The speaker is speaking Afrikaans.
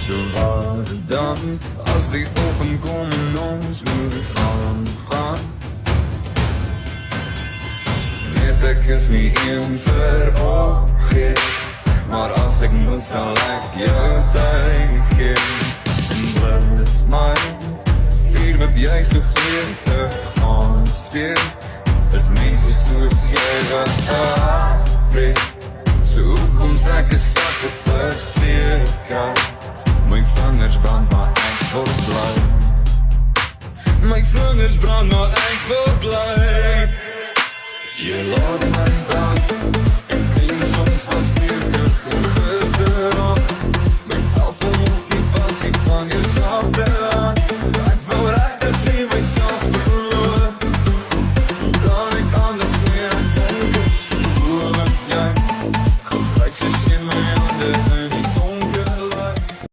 So waar dan, as die oggend kom en ons moet aangaan. Weet ek is nie een vir opgeef, maar as ek moet sal ek jou tyd gee. En blus my, vier wat jy so gretig aansteek, is mense soos jy wat afbreek. So hoekom sê ek is sakke verseker, my vingers brand maar ek wil bly. My vingers brand maar ek wil bly. Je laat my